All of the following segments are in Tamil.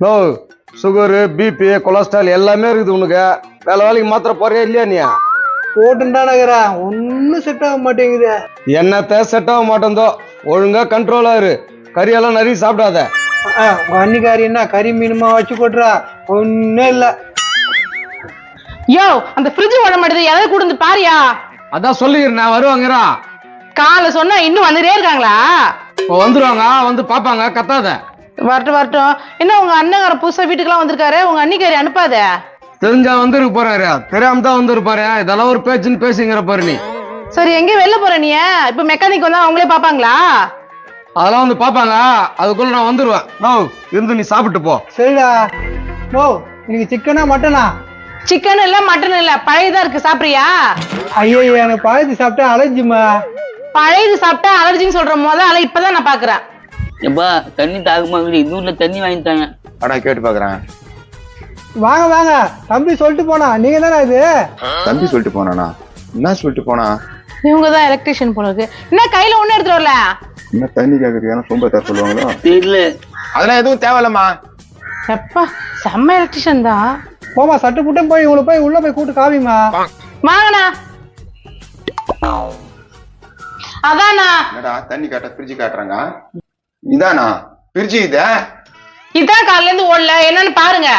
நோ சுகரு பிபி கொலஸ்ட்ரால் எல்லாமே இருக்குது உனக்கு. வேலைக்கு மாத்திரை போறியா இல்லையா நீ? போட்டுட்டானகிறா ஒன்னும் செட் ஆக மாட்டேங்குது. என்னத்த செட் ஆக மாட்டேந்தோ, ஒழுங்கா கண்ட்ரோலா இரு. கறியெல்லாம் நிறைய சாப்பிடாத. வன்னிக்காரி என்ன கறி மீனுமா வச்சு கொட்டுறா? ஒன்னும் இல்ல. யோ அந்த ஃப்ரிட்ஜ் ஓட மாட்டேது, எதை கூட வந்து பாரியா? அதான் சொல்லிக்கிறேன், நான் வருவாங்கறா. காலை சொன்னா இன்னும் வந்துட்டே இருக்காங்களா? வந்துருவாங்க, வந்து பாப்பாங்க, கத்தாத. வரட்டும் வரட்டும். என்ன உங்க அண்ணங்கார புதுசா வீட்டுக்கெல்லாம் வந்திருக்காரு, உங்க அன்னிக்காரி அனுப்பாத. தெரிஞ்சா வந்துருக்கு போறாரு, தெரியாம தான் வந்துருப்பாரு. இதெல்லாம் ஒரு பேச்சுன்னு பேசுங்கிற பாரு நீ. சரி எங்க வெளில போற நீ? இப்ப மெக்கானிக் வந்தா அவங்களே பாப்பாங்களா? அதெல்லாம் வந்து பாப்பாங்க, அதுக்குள்ள நான் வந்துருவேன். நோ இருந்து நீ சாப்பிட்டு போ. சரிடா. ஓ இன்னைக்கு சிக்கனா மட்டனா? சிக்கன் இல்ல மட்டன் இல்ல, பழையதா இருக்கு, சாப்பிடுறியா? ஐயோ எனக்கு பழத்து சாப்பிட்டா அலர்ஜிமா. பழையது சாப்பிட்டா அலர்ஜின்னு சொல்ற போது இப்பதான் நான் பாக்குறேன். எப்பா தண்ணி தாகமா இந்த ஊர்ல தண்ணி வாங்கிட்டாங்க. ஆனா கேட்டு பாக்குறேன். வாங்க வாங்க, தம்பி சொல்லிட்டு போனா. நீங்க தானே இது? தம்பி சொல்லிட்டு போனானா? என்ன சொல்லிட்டு போனா? இவங்கதான் எலக்ட்ரிஷியன் போல இருக்கு. என்ன கையில ஒண்ணு எடுத்துட்டு வரல? என்ன தண்ணி கேக்குறீங்க? சோம்பேத்தா சொல்லுவாங்களோ? தெரியல. அதெல்லாம் எதுவும் தேவையில்லம்மா. எப்பா செம்ம எலக்ட்ரிஷியன் தான். போமா சட்டு புட்டம் போய் இவங்களை போய் உள்ள போய் கூட்டு காவிமா. வாங்கண்ணா. அதானா என்னடா தண்ணி காட்ட பிரிட்ஜ் காட்டுறாங்க? இதானா பிரிட்ஜ்? இதான் காலையில இருந்து ஓடல, என்னன்னு பாருங்க.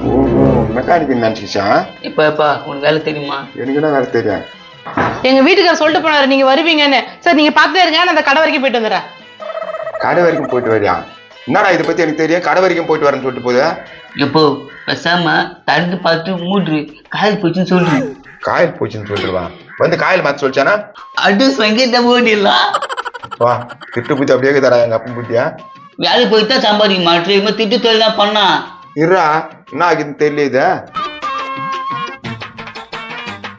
ஓஹோ மெக்கானிக் நினைச்சிச்சா? எப்பா உனக்கு வேலை தெரியுமா? எனக்கு என்ன வேலை தெரியும்? எங்க வீட்டுக்காரர் சொல்லிட்டு போனாரு நீங்க வருவீங்கன்னு. சரி நீங்க பார்த்துட்டே இருங்க, நான் அந்த கடை வரைக்கும் போயிட்டு வந்துடுறேன். கடை வரைக்கும் போயிட்டு வரியா? என்னடா இதை பத்தி எனக்கு தெரியும், கடை வரைக்கும் போயிட்டு வரேன்னு சொல்லிட்டு போகுது. எப்போ பேசாம தண்ணி பார்த்து மூடு, காயில் போச்சுன்னு சொல்றேன். காயில் போச்சுன்னு சொல்லிடுவா. வந்து காயில் மாத்த சொல்லிச்சானா? அட்ரஸ் வாங்கிட்ட ஓடிடலாம். வா திட்டு புத்தி அப்படியே தரா எங்க அப்பன் புத்தியா? வேலை போயிட்டா சம்பாதிக்க மாட்டேன், திட்டு தொழில் தான் பண்ணா. இருறா என்ன ஆகுதுன்னு தெரியல. இது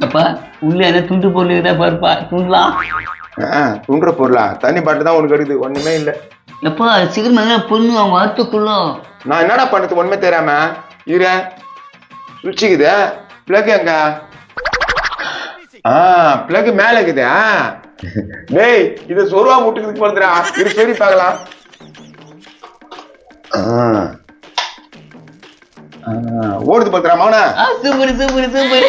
அப்பா உள்ள என்ன துண்டு பொருள் தான் பாருப்பா, துண்டலாம். துண்டுற பொருளா? தண்ணி பாட்டு தான் உனக்கு எடுக்குது, ஒண்ணுமே இல்ல. எப்பா சீக்கிரமா பொண்ணு அவங்க வார்த்தைக்குள்ள. நான் என்னடா பண்ணது ஒண்ணுமே தெரியாம இரு. சுவிட்சுக்குது, பிளக் எங்க? பிளக் மேல இருக்குது. டேய் இது சொருவா முட்டுக்கு போடுறா. இது சரி பார்க்கலாம். ஓடுது பாக்குறா மௌன. Super super super.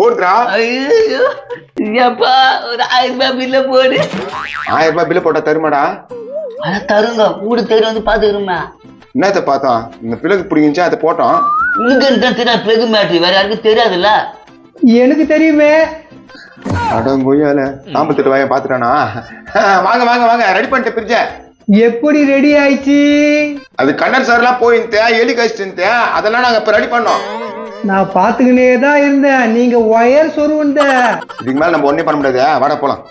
ஓடுறா. ஐயோ எப்பா ஒரு 1000 ரூபாய் பில்ல போடு. 1000 ரூபாய் பில்ல போட்டா தருமாடா? அத தருங்க, கூட தெரு வந்து பாத்துக்கிறோமா. என்னத்த பார்த்தோம்? இந்த பிளக்கு பிடிங்கிச்சா அதை போட்டோம். உங்களுக்கு தான் தெரியாது பிளகு மேட்ரி, வேற யாருக்கும் தெரியாதுல்ல. எனக்கு தெரியுமே. அடங்கொய்யால 48 ரூபாயை பாத்துட்டானா? வாங்க வாங்க வாங்க, ரெடி பண்ணிட்டு பிரிட்ஜ. எப்படி ரெடி ஆயிடுச்சு? அது கண்ணன் சார் எல்லாம் போயிருந்தே, எலி கழிச்சுட்டு அதெல்லாம் நாங்க இப்ப ரெடி பண்ணோம். நான் பாத்துக்கினே தான் இருந்தேன், நீங்க ஒயர் சொருவந்த. இதுக்கு மேல நம்ம ஒண்ணே பண்ண முடியாது, வாடா போலாம்.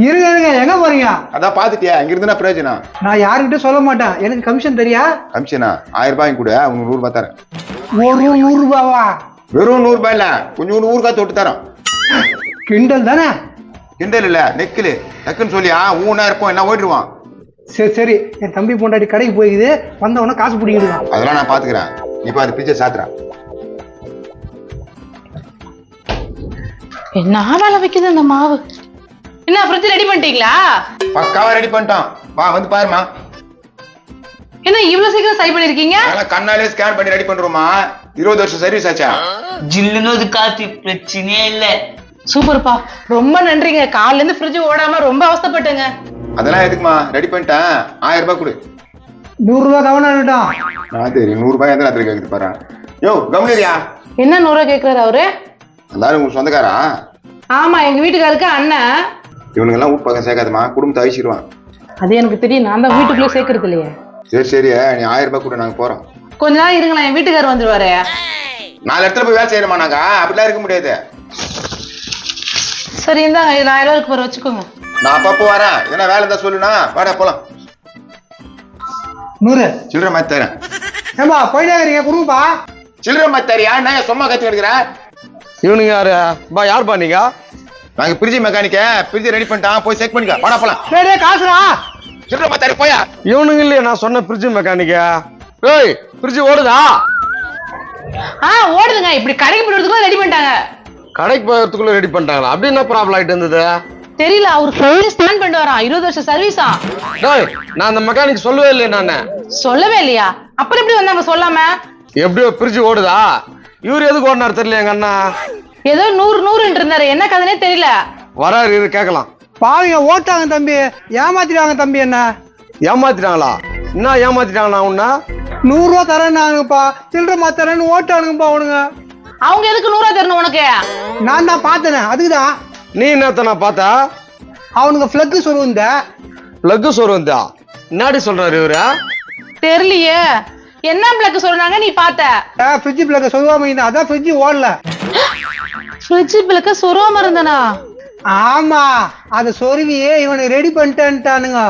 இருங்க இருங்க, எங்க போறீங்க? அதான் பாத்துட்டியா, இங்க இருந்தா பிரயோஜனம். நான் யாருக்கிட்ட சொல்ல மாட்டேன், எனக்கு கமிஷன் தெரியா? கமிஷனா? 1000 ரூபாய் கூட உனக்கு 100 ரூபாய் தரேன். ஒரு 100 ரூபாவா? வெறும் 100 ரூபாய் இல்ல, கொஞ்சம் 100 ரூபாய் தொட்டு தரோம். கிண்டல் தானே? கிண்டல் இல்ல, நெக்கிலு டக்குன்னு சொல்லியா ஊனா இருப்போம், என்ன ஓடிடுவான். சரி சரி, என் தம்பி பொண்டாட்டி கடைக்கு போயிக்குது, வந்தவொடனே காசு பிடிக்கிடுவான். அதெல்லாம் நான் பாத்துக்கிறேன். இப்ப அந்த பிச்சை சாத்துறான். என்ன வேலை வைக்குது இந்த மாவு? என்ன ஃப்ரிட்ஜ் ரெடி பண்ணிட்டீங்களா? பக்காவா ரெடி பண்ணிட்டோம், வா வந்து பாருமா. என்ன இவ்வளவு சீக்கிரம் சரி பண்ணிருக்கீங்க? கண்ணாலே ஸ்கேன் பண்ணி ரெடி பண்றோமா. 20 வருஷம் சர்வீஸ் ஆச்சா. ஜில்லுன்னு அது காத்து, பிரச்சனையே இல்ல. சூப்பர்ப்பா, ரொம்ப நன்றிங்க. காலையில இருந்து ஃப்ரிட்ஜ் ஓடாம ரொம்ப அவஸ்தைப்பட்டேங்க. அதெல்லாம் எதுக்குமா, ரெடி பண்ணிட்டேன். 1000 ரூபாய் கொடு. 100 ரூபாய் கவனம் இருக்கட்டும். நான் தெரியும் 100 ரூபாய் எந்த நேரத்துல கேக்குது பாரு. யோ கம்னரியா, என்ன 100 ரூபாய் கேக்குறாரு அவரு? எல்லாரும் உங்க சொந்தக்காரா? ஆமா எங்க வீட்டுக்காருக்கு அண்ணன். இவனுங்க எல்லாம் வீட்டு பக்கம் சேர்க்காதமா, குடும்பத்தை அழிச்சிருவான். அது எனக்கு தெரியும், நான் தான் வீட்டுக்குள்ளே சேர்க்கறது இல்லையே. சரி சரி, நீ 1000 ரூபாய் கூட நாங்க போறோம். கொஞ்ச நாள் இருங்களேன், என் வீட்டுக்காரர் வந்துருவாரு. 4 இடத்துல போய் வேலை செய்யணுமா நாங்க? அப்படிலாம் இருக்க முடியாது. சரி இந்தாங்க, 1000 ரூபாய்க்கு போற வச்சுக்கோங்க. நான் அப்பப்போ வரேன், என்ன வேலை இருந்தா சொல்லுனா வாடா போலாம். 100 சில்லற மாதிரி தரேன். ஏம்பா போயிட்டே இருக்கீங்க, குடும்பப்பா. சில்லற மாதிரி தரியா? நான் சும்மா கத்தி எடுக்கிறேன். இவனுங்க யாரு பா? யாருப்பா நீங்க? நாங்க பிரிட்ஜ் மெக்கானிக்க, பிரிட்ஜ் ரெடி பண்ணிட்டான், போய் செக் பண்ணிக்க, வாடா போலாம். டேய் காசுடா. சில்லற மாதிரி தரி போயா. இவனுங்க இல்லையா நான் சொன்ன ஃப்ரிட்ஜ் மெக்கானிக்கா? ஏய் ஃப்ரிட்ஜ் ஓடுதா? ஓடுதுங்க, இப்படி கடைக்கு போறதுக்குள்ள ரெடி பண்ணிட்டாங்க. கடைக்கு போகிறதுக்குள்ள ரெடி பண்ணிட்டாங்களா? அப்படி என்ன ப்ராப்ளம் ஆயிட்டு இருந்தது? தெரியல, அவர் ஃபுல்லி ஸ்டாண்ட் பண்ணிட்டு வரான். 20 வருஷம் சர்வீஸா. டேய், நான் அந்த மெக்கானிக் சொல்லவே இல்லை நானு. சொல்லவே இல்லையா? அப்புறம் எப்படி வந்தாங்க சொல்லாம? எப்படியோ பிரிச்சு ஓடுதா? இவரு எதுக்கு ஓடினாரு தெரியல எங்க அண்ணா. ஏதோ 100 இருந்தாரு, என்ன கதைனே தெரியல. வராரு, இது கேட்கலாம். பாவிங்க ஓட்டாங்க தம்பி, ஏமாத்திட்டாங்க தம்பி. என்ன ஏமாத்திட்டாங்களா? என்ன ஏமாத்திட்டாங்களா உன்ன? 100 ரூபா தரேன்னாங்கப்பா, சில்லற மாத்தரேன்னு ஓட்டானுங்கப்பா அவனுங்க. அவங்க எதுக்கு 100 தரணும் உனக்கு? நான் தான் பார்த்தேன், அதுக்குதான். நீ என்னத்த நான் பார்த்தா? அவனுங்க பிளக்கு சொல்லுவந்த பிளக்கு சொருவந்தா? என்னாடி சொல்றாரு இவரு? தெரியலையே, என்ன பிளக்கு சொல்றாங்க நீ பார்த்த? ஃப்ரிட்ஜ் பிளக்க சொல்லுவாம இருந்தா, அதான் ஃப்ரிட்ஜ் ஓடல. ஃப்ரிட்ஜ் பிளக்க சொருவாம இருந்தனா? ஆமா, அத சொருவியே இவனுக்கு ரெடி பண்ணிட்டானுங்க.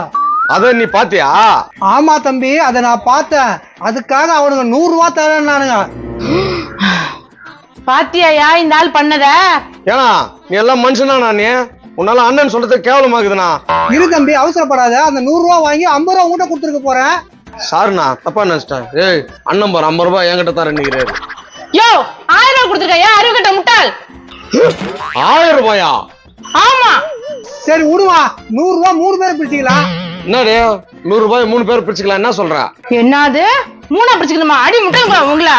அத நீ பாத்தியா? ஆமா தம்பி, அத நான் பார்த்தேன். அதுக்காக அவனுங்க 100 ரூபா தரேன்னானுங்க. பாத்தியாயா இந்த ஆள் பண்ணத? ஏன்னா நீ எல்லாம் மனுஷனா? நீ உன்னால அண்ணன் சொல்றது கேவலமாக்குதுண்ணா. இரு தம்பி, அவசரப்படாத. அந்த 100 ரூபா வாங்கி 50 ரூபா உங்ககிட்ட கொடுத்துருக்க போறேன். சாருண்ணா, தப்பா நினைச்சிட்டேன். ஏய், அண்ணன் பாரு 50 ரூபாய் என்கிட்ட தர நினைக்கிறாரு. யோ, 1000 ரூபாய் கொடுத்துருக்கா? அறிவு கட்ட முட்டாள். 1000 ரூபாயா? ஆமா. சரி விடுவா, 100 ரூபா 3 பேர் பிடிச்சிக்கலாம். என்னடே 100 ரூபாய் 3 பேர் பிரிச்சுக்கலாம்? என்ன சொல்ற? என்னது 3 பிடிச்சுக்கணுமா? அடி முட்டாள் உங்கள.